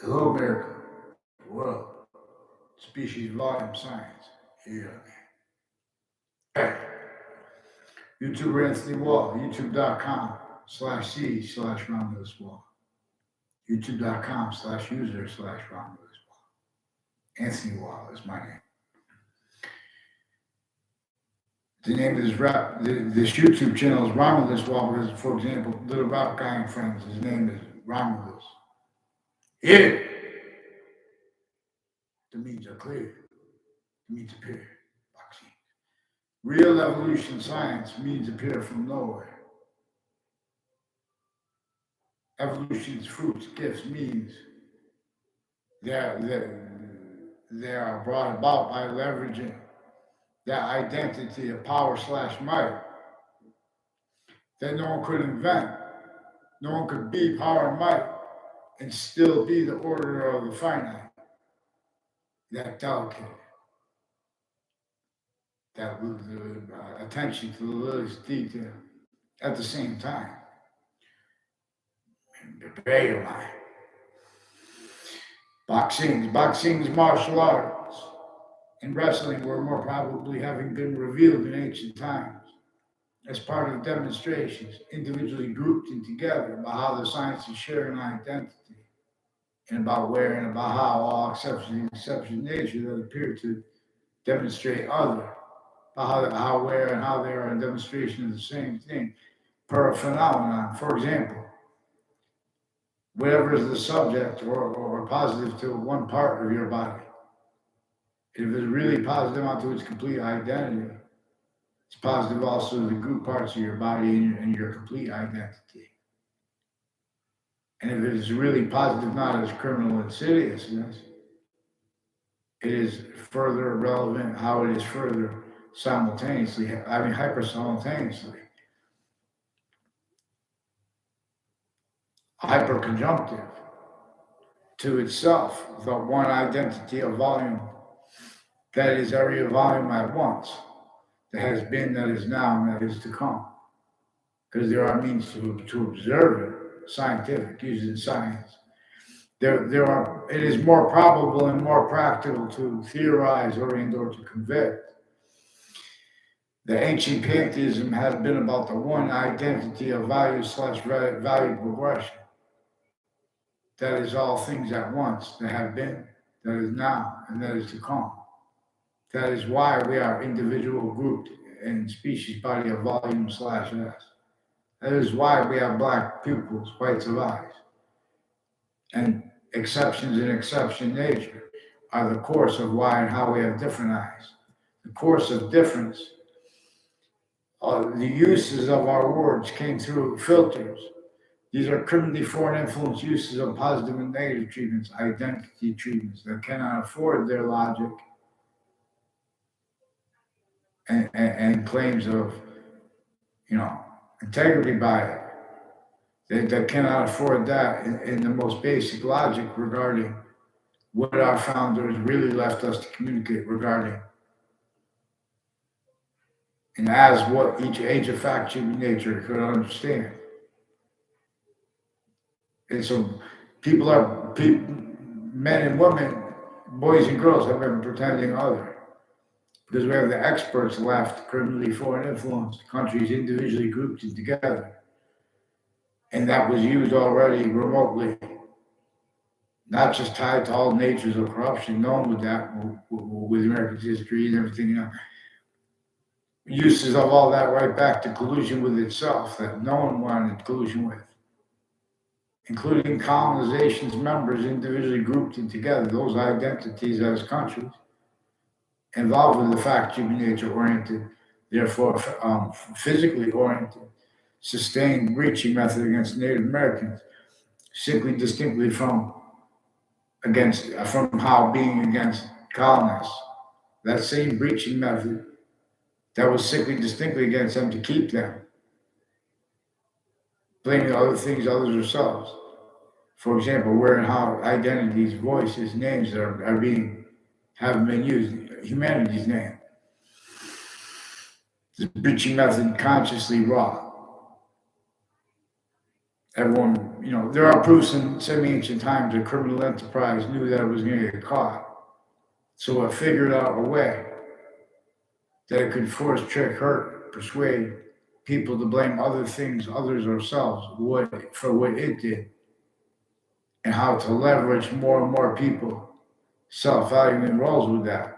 Hello, America, the world, species, volume, science. Yeah. Hey, YouTuber Anthony Wall, youtube.com/c/Romulus Wall, youtube.com/user/Romulus Wall. Anthony Wall is my name. The name of this YouTube channel is Romulus Wall because, for example, Little Rock Guy and Friends, his name is Romulus. Yeah. The means are clear. The means appear. Boxing. Real evolution science means appear from nowhere. Evolution's fruits, gifts, means they are brought about by leveraging that identity of power/might that no one could invent. No one could be power and might and still be the order of the finite. That delicate, that attention to the littlest detail at the same time. Prepare mind. Boxing's martial arts and wrestling were more probably having been revealed in ancient times as part of demonstrations, individually grouped and together about how the sciences share an identity and about where and about how all exception nature that appear to demonstrate other, about how, where, and how they are a demonstration of the same thing per phenomenon. For example, whatever is the subject or positive to one part of your body, if it's really positive onto its complete identity, it's positive also to the group parts of your body and your complete identity. And if it is really positive, not as criminal insidiousness, it is further relevant how it is further hyper simultaneously. Hyperconjunctive to itself, the one identity of volume that is area volume at once, that has been, that is now, and that is to come. Because there are means to observe it, scientific, using science. It is more probable and more practical to theorize or to convict. The ancient pantheism has been about the one identity of value/value progression. That is all things at once, that have been, that is now, and that is to come. That is why we are individual grouped in species body of volume/S. That is why we have black pupils, whites of eyes. And exceptions in exception nature are the course of why and how we have different eyes. The course of difference, the uses of our words came through filters. These are criminally foreign influence uses of positive and negative treatments, identity treatments that cannot afford their logic and claims of, integrity by it. That cannot afford that in the most basic logic regarding what our founders really left us to communicate regarding, and as what each age of fact human nature could understand. And so men and women, boys and girls have been pretending other. Because we have the experts left, criminally foreign influence, countries individually grouped together. And that was used already remotely, not just tied to all natures of corruption, known with that, with American history and everything. Uses of all that right back to collusion with itself that no one wanted collusion with, including colonization's members individually grouped together, those identities as countries, involved with the fact human nature oriented, therefore physically oriented, sustained breaching method against Native Americans, distinctly from how being against colonists. That same breaching method that was distinctly against them to keep them, blaming other things, others themselves. For example, where and how identities, voices, names haven't been used, humanity's name. The breaching method consciously wrought. Everyone there are proofs in semi-ancient times that criminal enterprise knew that it was going to get caught. So it figured out a way that it could force, trick, hurt, persuade people to blame other things, others, ourselves, for what it did, and how to leverage more and more people self-valuing roles with that,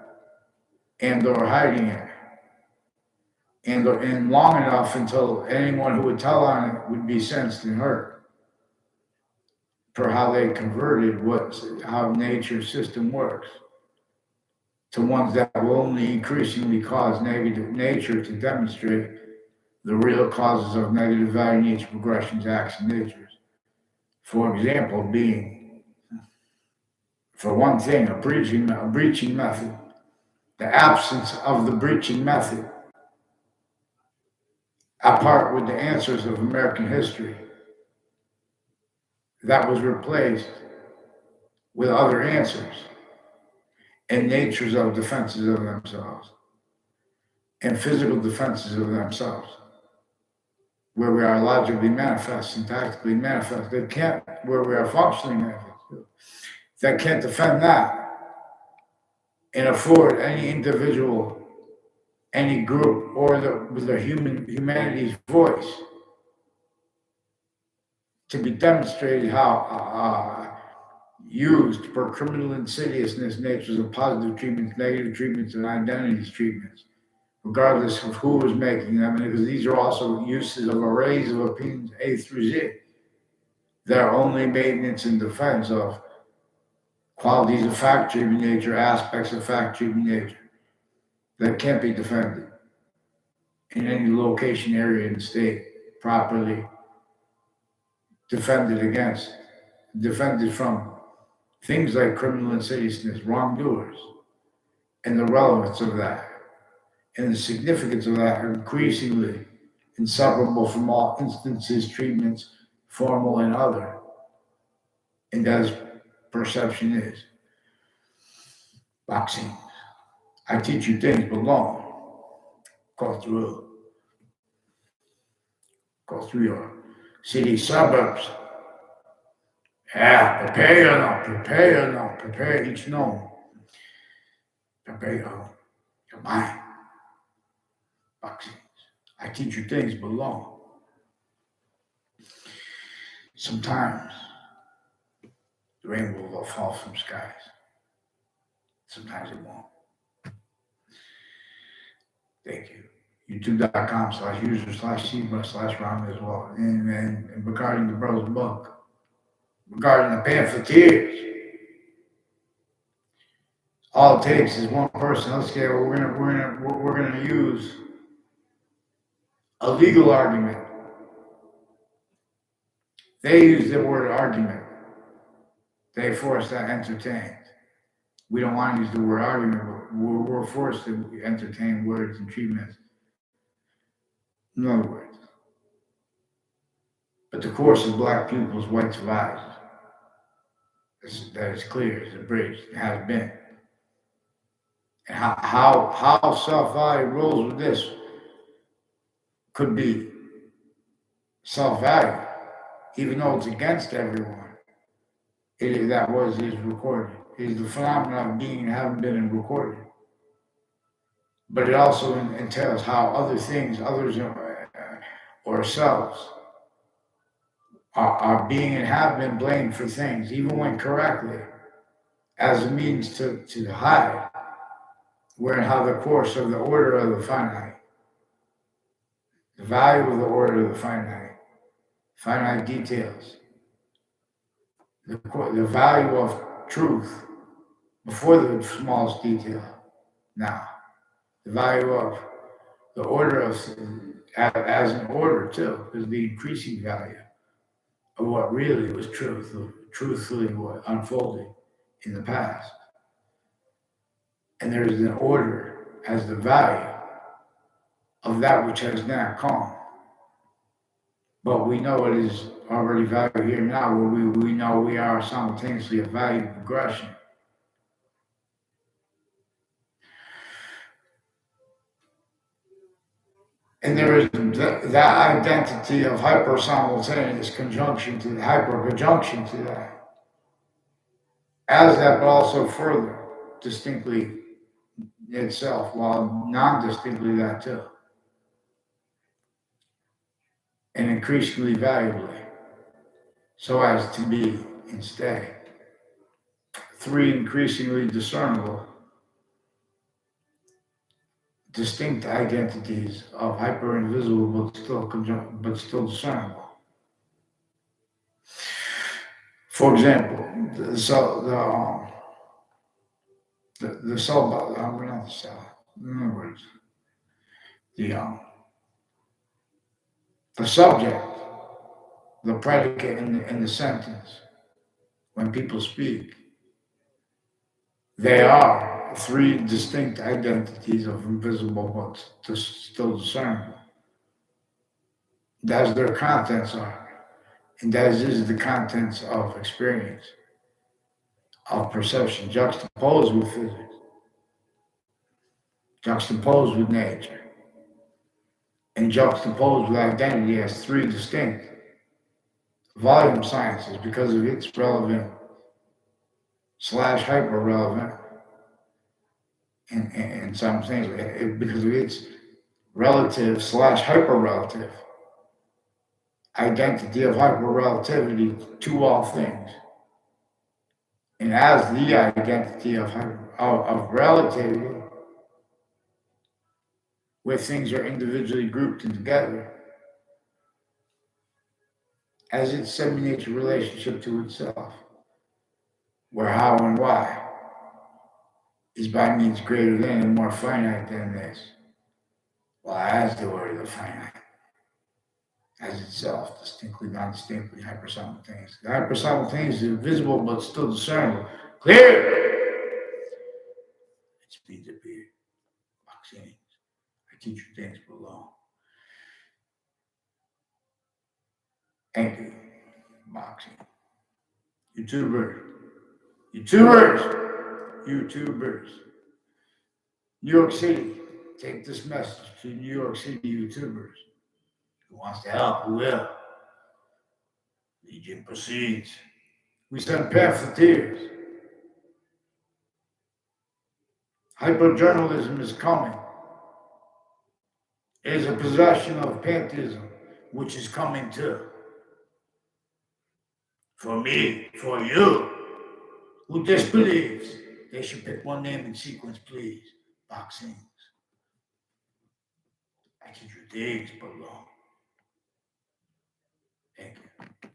and or hiding it, and long enough until anyone who would tell on it would be sensed and hurt for how they converted how nature's system works to ones that will only increasingly cause negative nature to demonstrate the real causes of negative value nature progressions, acts, and natures. For example, being, for one thing, a breaching method. The absence of the breaching method, apart with the answers of American history, that was replaced with other answers and natures of defenses of themselves and physical defenses of themselves, where we are logically manifest and tactically manifest. They can't, where we are functionally manifest, that can't defend that and afford any individual, any group, or humanity's voice to be demonstrated how used for criminal insidiousness natures of positive treatments, negative treatments, and identities treatments, regardless of who is making them, because these are also uses of arrays of opinions A through Z. They're only maintenance and defense of qualities of fact treatment nature, aspects of fact treatment nature that can't be defended in any location, area, in the state, properly defended from things like criminal insidiousness, wrongdoers, and the relevance of that, and the significance of that are increasingly inseparable from all instances, treatments, formal and other, and as perception is. Vaccines. I teach you things belong. Go through your city suburbs. Yeah, prepare each known. Prepare your mind. Vaccines. I teach you things belong. Sometimes the rainbow will fall from skies. Sometimes it won't. Thank you. YouTube.com/user/Zebra/Ram as well. And regarding the brother's book, regarding the pamphleteers, all it takes is one person. Let's say we're gonna use a legal argument. They use the word argument. They force that entertained. We don't want to use the word argument, but we're forced to entertain words and treatments. In other words, but the course of black pupils, white survivors. That is clear as a bridge. It has been. And how self-value rolls with this could be self-value, even though it's against everyone. Is recorded. It is the phenomenon of being and having been recorded. But it also entails how other things, others or ourselves, are being and have been blamed for things, even when correctly, as a means to hide, where and how the course of the order of the finite, the value of the order of the finite details, the value of truth before the smallest detail. Now, the value of the order of as an order too is the increasing value of what really was truthfully what unfolded in the past. And there is an order as the value of that which has now come. But we know it is already value here now, where we know we are simultaneously a value progression. And there is that identity of hyper-simultaneous conjunction to the hyper-conjunction to that. As that, but also further distinctly itself, while non-distinctly that too. And increasingly valuably, so as to be instead. 3, increasingly discernible, distinct identities of hyper-invisible but still discernible. For example, the cell, the cell, not the cell, in other words, the subject, the predicate in the sentence, when people speak, they are 3 distinct identities of invisible but still discernible. That's their contents are, and that is the contents of experience, of perception, juxtaposed with physics, juxtaposed with nature, and juxtaposed with identity as 3 distinct volume sciences because of its relevant / hyper relevant and some things because of its relative / hyper relative identity of hyper relativity to all things. And as the identity of relativity, where things are individually grouped and together, as its semi-nature relationship to itself, where how and why is by means greater than and more finite than this, while as the order of the finite, as itself, distinctly, non-distinctly, hyper-simultaneous. The hyper-simultaneous is invisible but still discernible. Clear! It speeds up here. Boxing. I teach you things below. Thank you. Boxing. YouTubers. New York City. Take this message to New York City YouTubers. Who wants to help? Who will? Legion proceeds. We send pamphleteers. Hyperjournalism is coming. It is a possession of pantheism, which is coming too. For me, for you, who disbelieves, they should pick one name in sequence, please. Boxings. I teach you things below. Thank you.